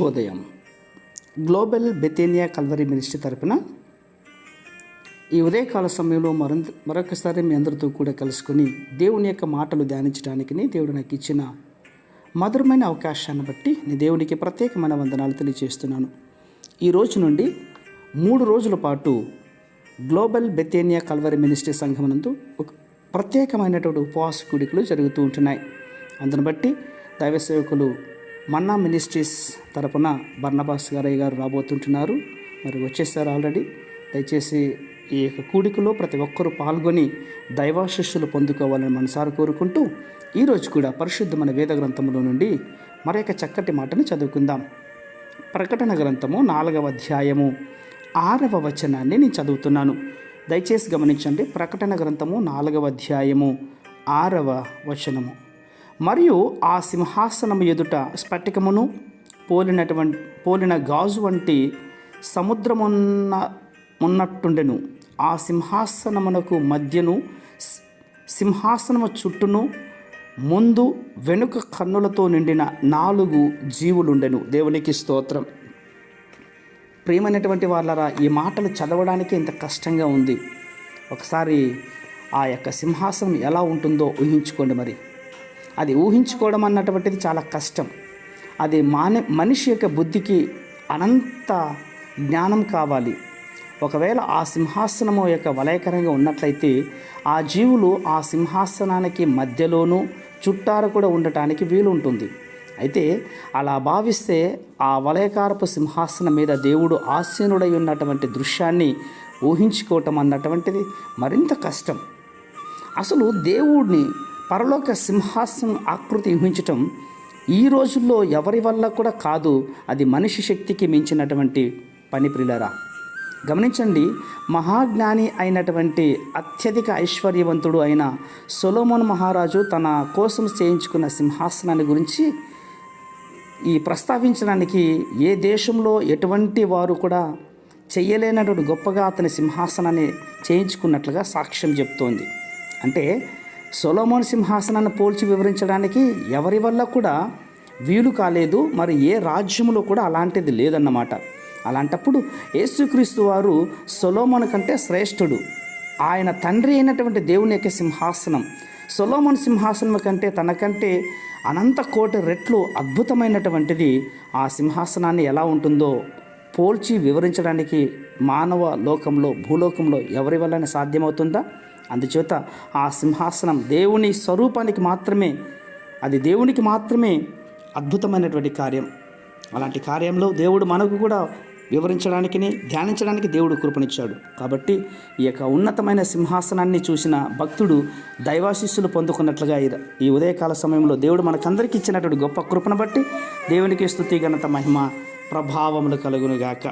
శుభోదయం. Global బెతేనియా Calvary ministry తరపున ఈ ఉదయకాల సమయంలో మరొకసారి మీ అందరితో కూడా కలుసుకొని దేవుని యొక్క మాటలు ధ్యానించడానికి దేవుడు నాకు ఇచ్చిన మధురమైన అవకాశాన్ని బట్టి నేను దేవునికి ప్రత్యేకమైన వందనాలు తెలియజేస్తున్నాను. ఈ రోజు నుండి 3 రోజుల పాటు గ్లోబల్ బెతేనియా కల్వరీ మినిస్ట్రీ సంఘం నందు ఒక ప్రత్యేకమైనటువంటి ఉపవాస కూడికలు జరుగుతూ ఉంటున్నాయి. అందును బట్టి దైవ సేవకులు మన్నా మినిస్ట్రీస్ తరపున బర్నబాస్ గారు రాబోతుంటున్నారు. మరి వచ్చేసారు ఆల్రెడీ. దయచేసి ఈ యొక్క కూడికలో ప్రతి ఒక్కరూ పాల్గొని దైవాశిష్యులు పొందుకోవాలని మనసారా కోరుకుంటూ ఈరోజు కూడా పరిశుద్ధమైన వేద గ్రంథంలో నుండి మరొక చక్కటి మాటను చదువుకుందాం. ప్రకటన గ్రంథము 4వ అధ్యాయము 6వ వచనాన్ని నేను చదువుతున్నాను. దయచేసి గమనించండి. ప్రకటన గ్రంథము 4వ అధ్యాయము 6వ వచనము. మరియు ఆ సింహాసనము ఎదుట స్ఫటికమును పోలిన గాజు వంటి సముద్రమున్నట్టుండెను. ఆ సింహాసనమునకు మధ్యను సింహాసనము చుట్టూను ముందు వెనుక కన్నులతో నిండిన 4 జీవులుండెను. దేవునికి స్తోత్రం. ప్రియమైనటువంటి వాళ్ళరా, ఈ మాటలు చదవడానికి ఇంత కష్టంగా ఉంది. ఒకసారి ఆ యొక్క సింహాసనం ఎలా ఉంటుందో ఊహించుకోండి. మరి అది ఊహించుకోవడం అన్నటువంటిది చాలా కష్టం. అది మనిషి యొక్క బుద్ధికి అనంత జ్ఞానం కావాలి. ఒకవేళ ఆ సింహాసనము యొక్క వలయకరంగా ఉన్నట్లయితే ఆ జీవులు ఆ సింహాసనానికి మధ్యలోనూ చుట్టారు కూడా ఉండటానికి వీలు ఉంటుంది. అయితే అలా భావిస్తే ఆ వలయకారపు సింహాసనం మీద దేవుడు ఆసీనుడై ఉన్నటువంటి దృశ్యాన్ని ఊహించుకోవటం అన్నటువంటిది మరింత కష్టం. అసలు దేవుడిని పరలోక సింహాసనం ఆకృతి ఊహించటం ఈ రోజుల్లో ఎవరి వల్ల కూడా కాదు. అది మనిషి శక్తికి మించినటువంటి పని. ప్రియులారా, గమనించండి. మహాజ్ఞాని అయినటువంటి అత్యధిక ఐశ్వర్యవంతుడు అయిన సొలొమోను మహారాజు తన కోసం చేయించుకున్న సింహాసనాన్ని గురించి ఈ ప్రస్తావించడానికి ఏ దేశంలో ఎటువంటి వారు కూడా చెయ్యలేనటువంటి గొప్పగా అతని సింహాసనాన్ని చేయించుకున్నట్లుగా సాక్ష్యం చెప్తోంది. అంటే సొలొమోను సింహాసనాన్ని పోల్చి వివరించడానికి ఎవరి వల్ల కూడా వీలు కాలేదు. మరి ఏ రాజ్యములో కూడా అలాంటిది లేదన్నమాట. అలాంటప్పుడు యేసుక్రీస్తు వారు సొలొమోను కంటే శ్రేష్ఠుడు. ఆయన తండ్రి అయినటువంటి దేవుని యొక్క సింహాసనం సొలొమోను సింహాసనం కంటే తనకంటే అనంత కోటి రెట్లు అద్భుతమైనటువంటిది. ఆ సింహాసనాన్ని ఎలా ఉంటుందో పోల్చి వివరించడానికి మానవ లోకంలో భూలోకంలో ఎవరి వల్లనే సాధ్యమవుతుందా? అందుచేత ఆ సింహాసనం దేవుని స్వరూపానికి మాత్రమే, అది దేవునికి మాత్రమే అద్భుతమైనటువంటి కార్యం. అలాంటి కార్యంలో దేవుడు మనకు కూడా వివరించడానికి ధ్యానించడానికి దేవుడు కృపనిచ్చాడు. కాబట్టి ఈ యొక్క ఉన్నతమైన సింహాసనాన్ని చూసిన భక్తుడు దైవాశీస్సులు పొందుకున్నట్లుగా ఈ ఉదయకాల సమయంలో దేవుడు మనకందరికీ ఇచ్చినటువంటి గొప్ప కృపను బట్టి దేవునికి స్తుతి ఘనత మహిమ ప్రభావములు కలుగునుగాక.